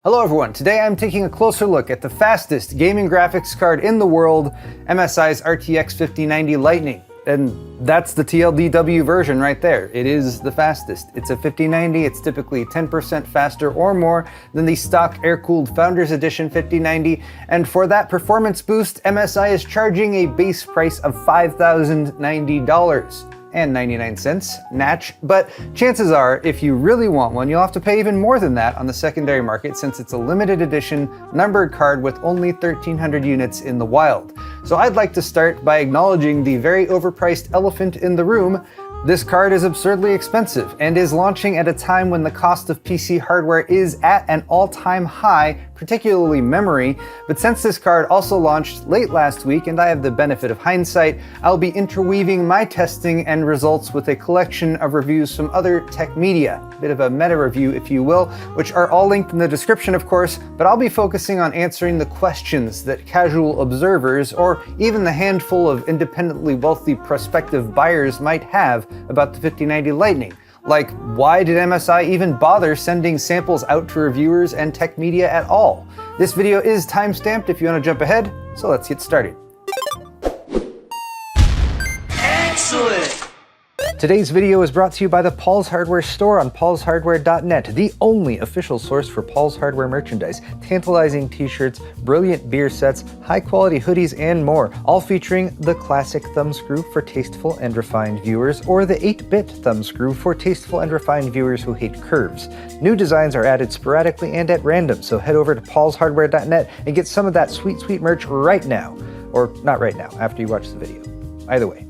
Hello everyone, today I'm taking a closer look at the fastest gaming graphics card in the world, MSI's RTX 5090 Lightning. And that's the TLDW version right there. It is the fastest. It's a 5090, it's typically 10% faster or more than the stock air-cooled Founders Edition 5090, and for that performance boost, MSI is charging a base price of $5,090. And 99 cents, natch, but chances are, if you really want one, you'll have to pay even more than that on the secondary market since it's a limited edition numbered card with only 1,300 units in the wild. So I'd like to start by acknowledging the very overpriced elephant in the room. This card is absurdly expensive and is launching at a time when the cost of PC hardware is at an all-time high, particularly memory. But since this card also launched late last week and I have the benefit of hindsight, I'll be interweaving my testing and results with a collection of reviews from other tech media. A bit of a meta review, if you will, which are all linked in the description, of course, but I'll be focusing on answering the questions that casual observers or even the handful of independently wealthy prospective buyers might have about the 5090 Lightning. Like, why did MSI even bother sending samples out to reviewers and tech media at all? This video is time-stamped if you want to jump ahead, so let's get started. Excellent! Today's video is brought to you by the Paul's Hardware store on paulshardware.net, the only official source for Paul's Hardware merchandise, tantalizing t-shirts, brilliant beer sets, high-quality hoodies, and more, all featuring the classic thumbscrew for tasteful and refined viewers, or the 8-bit thumbscrew for tasteful and refined viewers who hate curves. New designs are added sporadically and at random, so head over to paulshardware.net and get some of that sweet, sweet merch right now. Or not right now, after you watch the video. Either way.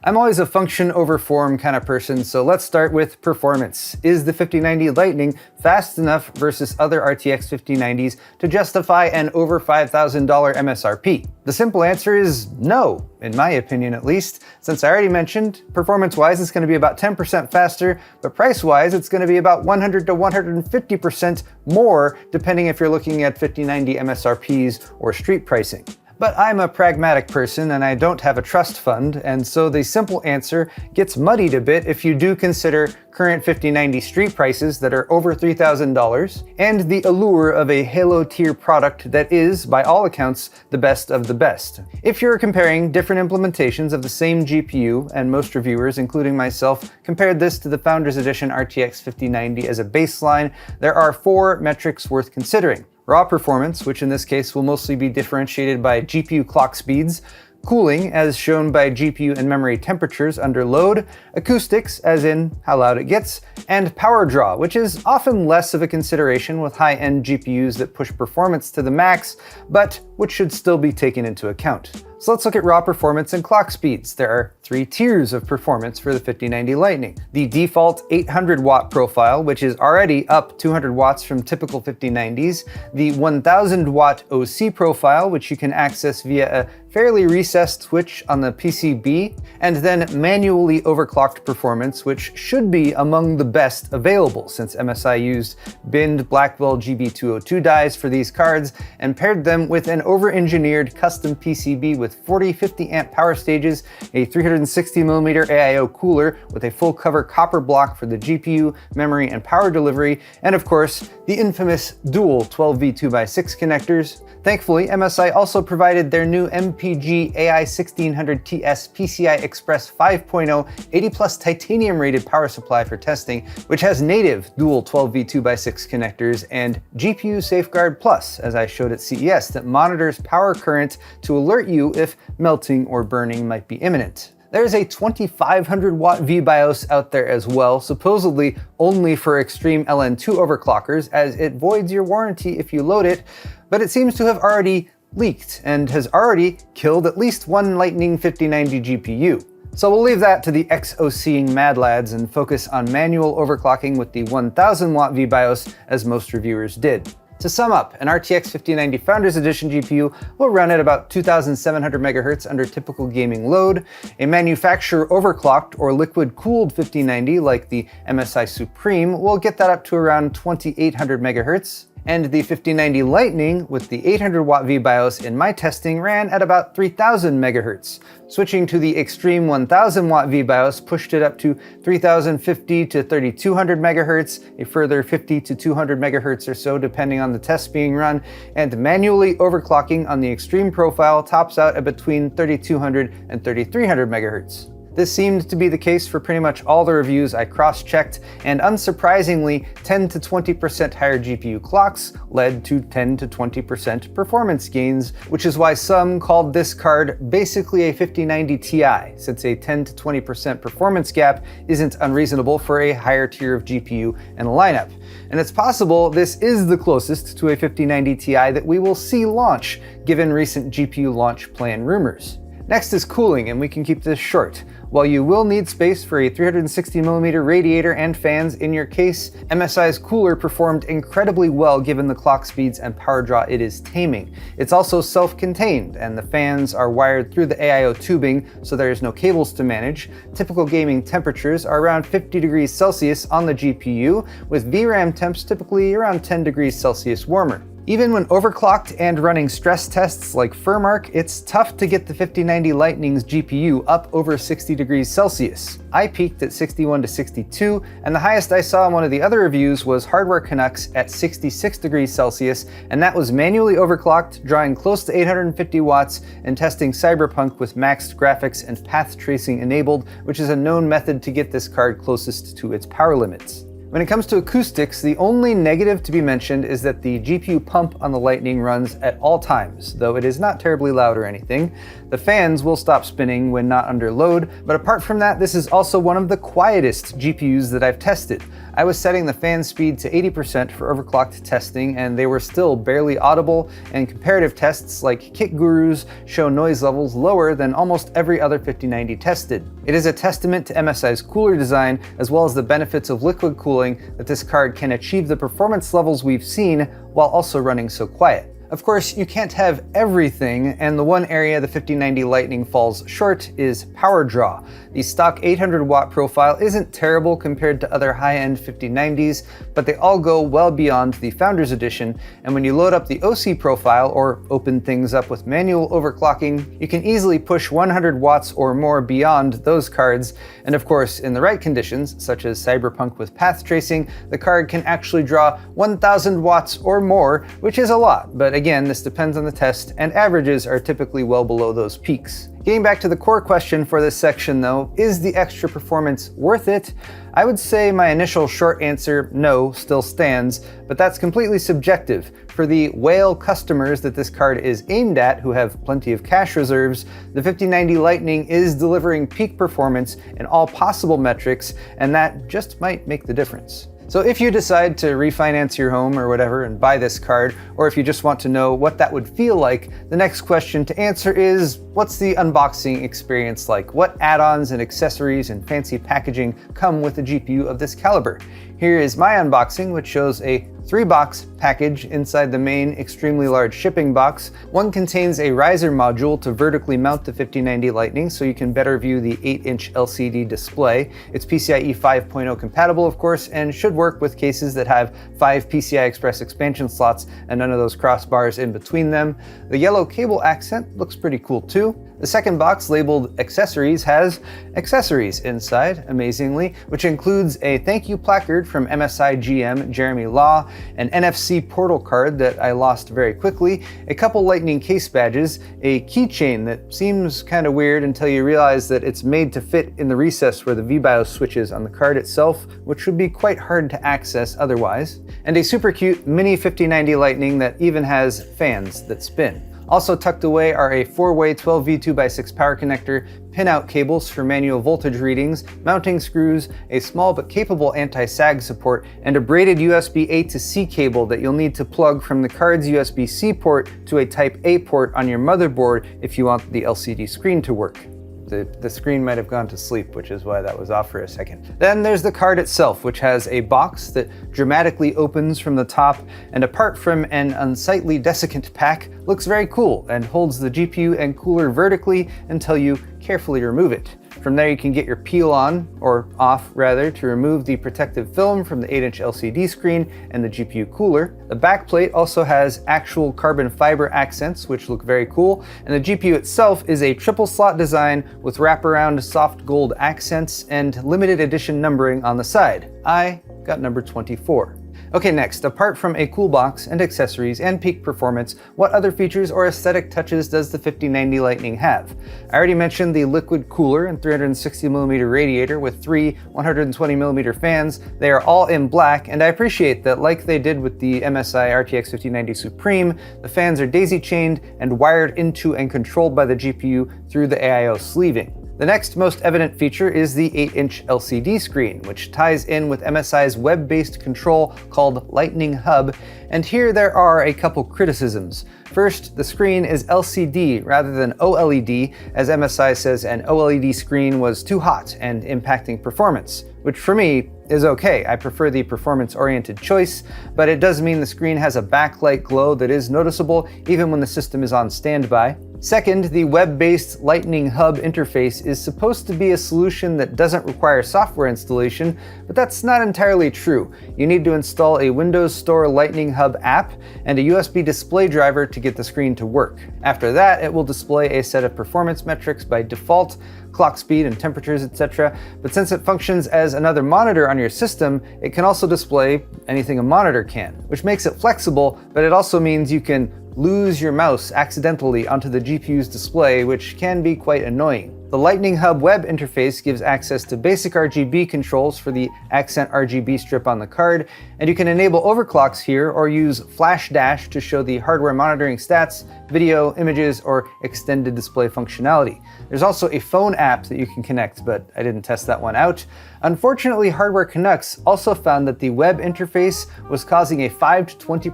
I'm always a function over form kind of person, so let's start with performance. Is the 5090 Lightning fast enough versus other RTX 5090s to justify an over $5,000 MSRP? The simple answer is no, in my opinion at least. Since I already mentioned, performance-wise it's going to be about 10% faster, but price-wise it's going to be about 100 to 150% more, depending if you're looking at 5090 MSRPs or street pricing. But I'm a pragmatic person and I don't have a trust fund, and so the simple answer gets muddied a bit if you do consider current 5090 street prices that are over $3,000 and the allure of a Halo tier product that is, by all accounts, the best of the best. If you're comparing different implementations of the same GPU, and most reviewers, including myself, compared this to the Founders Edition RTX 5090 as a baseline, there are 4 metrics worth considering. Raw performance, which in this case will mostly be differentiated by GPU clock speeds, cooling, as shown by GPU and memory temperatures under load, acoustics, as in how loud it gets, and power draw, which is often less of a consideration with high-end GPUs that push performance to the max, but which should still be taken into account. So let's look at raw performance and clock speeds. There are 3 tiers of performance for the 5090 Lightning. The default 800 watt profile, which is already up 200 watts from typical 5090s. The 1000 watt OC profile, which you can access via a fairly recessed switch on the PCB, and then manually overclocked performance, which should be among the best available since MSI used binned Blackwell GB202 dies for these cards and paired them with an over-engineered custom PCB with 40-50 amp power stages, a 360mm AIO cooler with a full cover copper block for the GPU, memory, and power delivery, and of course, the infamous dual 12V2x6 connectors. Thankfully, MSI also provided their new MPG AI1600TS PCI Express 5.0 80+ titanium rated power supply for testing, which has native dual 12V2x6 connectors and GPU Safeguard Plus, as I showed at CES, that monitors power current to alert you if melting or burning might be imminent. There's a 2500 watt VBIOS out there as well, supposedly only for extreme LN2 overclockers, as it voids your warranty if you load it, but it seems to have already leaked and has already killed at least one Lightning 5090 GPU. So we'll leave that to the OCing mad lads and focus on manual overclocking with the 1000 watt VBIOS, as most reviewers did. To sum up, an RTX 5090 Founders Edition GPU will run at about 2,700 MHz under typical gaming load. A manufacturer overclocked or liquid-cooled 5090 like the MSI Supreme will get that up to around 2,800 MHz. And the 5090 Lightning with the 800 watt VBIOS in my testing ran at about 3000 MHz. Switching to the extreme 1000 watt VBIOS pushed it up to 3050 to 3200 MHz, a further 50 to 200 MHz or so depending on the test being run, and manually overclocking on the extreme profile tops out at between 3200 and 3300 MHz. This seemed to be the case for pretty much all the reviews I cross-checked, and unsurprisingly, 10 to 20% higher GPU clocks led to 10 to 20% performance gains, which is why some called this card basically a 5090 Ti, since a 10 to 20% performance gap isn't unreasonable for a higher tier of GPU and lineup. And it's possible this is the closest to a 5090 Ti that we will see launch, given recent GPU launch plan rumors. Next is cooling, and we can keep this short. While you will need space for a 360mm radiator and fans in your case, MSI's cooler performed incredibly well given the clock speeds and power draw it is taming. It's also self-contained, and the fans are wired through the AIO tubing, so there's no cables to manage. Typical gaming temperatures are around 50 degrees Celsius on the GPU, with VRAM temps typically around 10 degrees Celsius warmer. Even when overclocked and running stress tests like FurMark, it's tough to get the 5090 Lightning's GPU up over 60 degrees Celsius. I peaked at 61 to 62, and the highest I saw in one of the other reviews was Hardware Canucks at 66 degrees Celsius, and that was manually overclocked, drawing close to 850 watts, and testing Cyberpunk with maxed graphics and path tracing enabled, which is a known method to get this card closest to its power limits. When it comes to acoustics, the only negative to be mentioned is that the GPU pump on the Lightning runs at all times, though it is not terribly loud or anything. The fans will stop spinning when not under load, but apart from that, this is also one of the quietest GPUs that I've tested. I was setting the fan speed to 80% for overclocked testing, and they were still barely audible, and comparative tests like Kit Guru's show noise levels lower than almost every other 5090 tested. It is a testament to MSI's cooler design, as well as the benefits of liquid cooling, that this card can achieve the performance levels we've seen while also running so quiet. Of course, you can't have everything, and the one area the 5090 Lightning falls short is power draw. The stock 800 watt profile isn't terrible compared to other high-end 5090s, but they all go well beyond the Founders Edition, and when you load up the OC profile or open things up with manual overclocking, you can easily push 100 watts or more beyond those cards, and of course, in the right conditions, such as Cyberpunk with path tracing, the card can actually draw 1000 watts or more, which is a lot, but again, this depends on the test, and averages are typically well below those peaks. Getting back to the core question for this section though, is the extra performance worth it? I would say my initial short answer, no, still stands, but that's completely subjective. For the whale customers that this card is aimed at, who have plenty of cash reserves, the 5090 Lightning is delivering peak performance in all possible metrics, and that just might make the difference. So if you decide to refinance your home or whatever and buy this card, or if you just want to know what that would feel like, the next question to answer is, what's the unboxing experience like? What add-ons and accessories and fancy packaging come with a GPU of this caliber? Here is my unboxing, which shows a 3-box package inside the main extremely large shipping box. One contains a riser module to vertically mount the 5090 Lightning so you can better view the 8-inch LCD display. It's PCIe 5.0 compatible, of course, and should work with cases that have 5 PCI Express expansion slots and none of those crossbars in between them. The yellow cable accent looks pretty cool too. The second box, labeled Accessories, has accessories inside, amazingly, which includes a thank you placard from MSI GM Jeremy Law, an NFC portal card that I lost very quickly, a couple Lightning case badges, a keychain that seems kind of weird until you realize that it's made to fit in the recess where the VBIOS switch is on the card itself, which would be quite hard to access otherwise, and a super cute mini 5090 Lightning that even has fans that spin. Also tucked away are a 4-way 12V 2x6 power connector, pin-out cables for manual voltage readings, mounting screws, a small but capable anti-sag support, and a braided USB A to C cable that you'll need to plug from the card's USB-C port to a Type A port on your motherboard if you want the LCD screen to work. The screen might have gone to sleep, which is why that was off for a second. Then there's the card itself, which has a box that dramatically opens from the top, and apart from an unsightly desiccant pack, looks very cool and holds the GPU and cooler vertically until you carefully remove it. From there you can get your peel on, or off rather, to remove the protective film from the 8-inch LCD screen and the GPU cooler. The back plate also has actual carbon fiber accents, which look very cool, and the GPU itself is a triple slot design with wraparound soft gold accents and limited edition numbering on the side. I got number 24. Okay, next, apart from a cool box and accessories and peak performance, what other features or aesthetic touches does the 5090 Lightning have? I already mentioned the liquid cooler and 360mm radiator with 3 120mm fans. They are all in black, and I appreciate that, like they did with the MSI RTX 5090 Supreme, the fans are daisy-chained and wired into and controlled by the GPU through the AIO sleeving. The next most evident feature is the 8-inch LCD screen, which ties in with MSI's web-based control called Lightning Hub, and here there are a couple criticisms. First, the screen is LCD rather than OLED, as MSI says an OLED screen was too hot and impacting performance, which for me is okay. I prefer the performance-oriented choice, but it does mean the screen has a backlight glow that is noticeable even when the system is on standby. Second, the web-based Lightning Hub interface is supposed to be a solution that doesn't require software installation, but that's not entirely true. You need to install a Windows Store Lightning Hub app and a USB display driver to get the screen to work. After that, it will display a set of performance metrics by default, clock speed and temperatures, etc. But since it functions as another monitor on your system, it can also display anything a monitor can, which makes it flexible, but it also means you can lose your mouse accidentally onto the GPU's display, which can be quite annoying. The Lightning Hub web interface gives access to basic RGB controls for the accent RGB strip on the card, and you can enable overclocks here or use Flash Dash to show the hardware monitoring stats, video, images, or extended display functionality. There's also a phone app that you can connect, but I didn't test that one out. Unfortunately, Hardware Canucks also found that the web interface was causing a 5 to 20%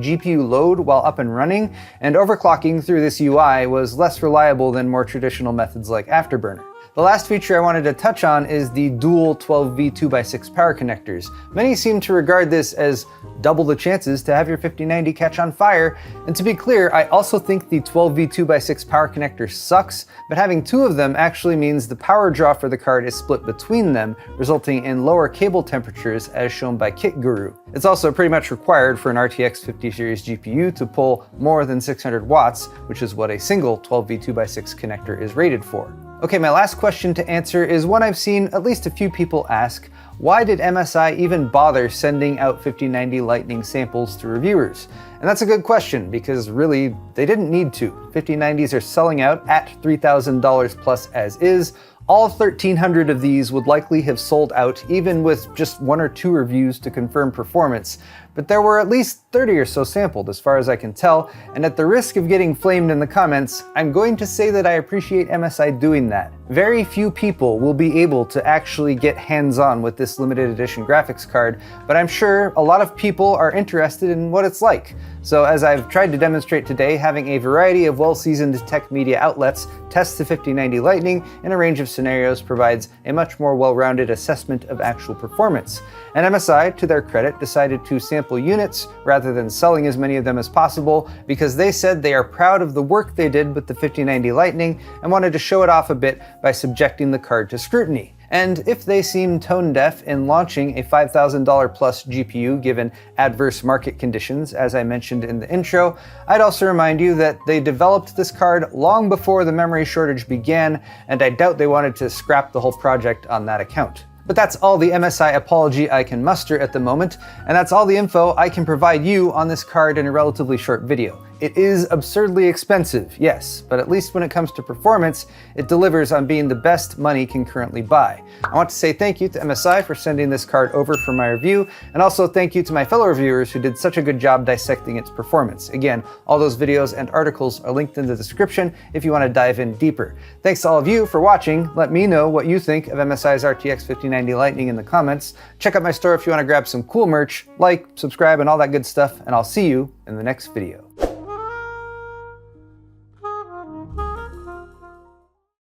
GPU load while up and running, and overclocking through this UI was less reliable than more traditional methods like Afterburner. The last feature I wanted to touch on is the dual 12V 2x6 power connectors. Many seem to regard this as double the chances to have your 5090 catch on fire, and to be clear, I also think the 12V 2x6 power connector sucks, but having two of them actually means the power draw for the card is split between them, resulting in lower cable temperatures as shown by Kit Guru. It's also pretty much required for an RTX 50 series GPU to pull more than 600 watts, which is what a single 12V 2x6 connector is rated for. Okay, my last question to answer is one I've seen at least a few people ask. Why did MSI even bother sending out 5090 Lightning samples to reviewers? And that's a good question, because really, they didn't need to. 5090s are selling out at $3,000 plus as is. All 1,300 of these would likely have sold out even with just 1 or 2 reviews to confirm performance, but there were at least 30 or so sampled as far as I can tell, and at the risk of getting flamed in the comments, I'm going to say that I appreciate MSI doing that. Very few people will be able to actually get hands-on with this limited edition graphics card, but I'm sure a lot of people are interested in what it's like. So as I've tried to demonstrate today, having a variety of well-seasoned tech media outlets test the 5090 Lightning in a range of scenarios provides a much more well-rounded assessment of actual performance. And MSI, to their credit, decided to sample units rather than selling as many of them as possible because they said they are proud of the work they did with the 5090 Lightning and wanted to show it off a bit by subjecting the card to scrutiny. And if they seem tone deaf in launching a $5,000 plus GPU given adverse market conditions, as I mentioned in the intro, I'd also remind you that they developed this card long before the memory shortage began, and I doubt they wanted to scrap the whole project on that account. But that's all the MSI apology I can muster at the moment, and that's all the info I can provide you on this card in a relatively short video. It is absurdly expensive, yes, but at least when it comes to performance, it delivers on being the best money can currently buy. I want to say thank you to MSI for sending this card over for my review, and also thank you to my fellow reviewers who did such a good job dissecting its performance. Again, all those videos and articles are linked in the description if you want to dive in deeper. Thanks to all of you for watching. Let me know what you think of MSI's RTX 5090 Lightning in the comments. Check out my store if you want to grab some cool merch, like, subscribe, and all that good stuff, and I'll see you in the next video.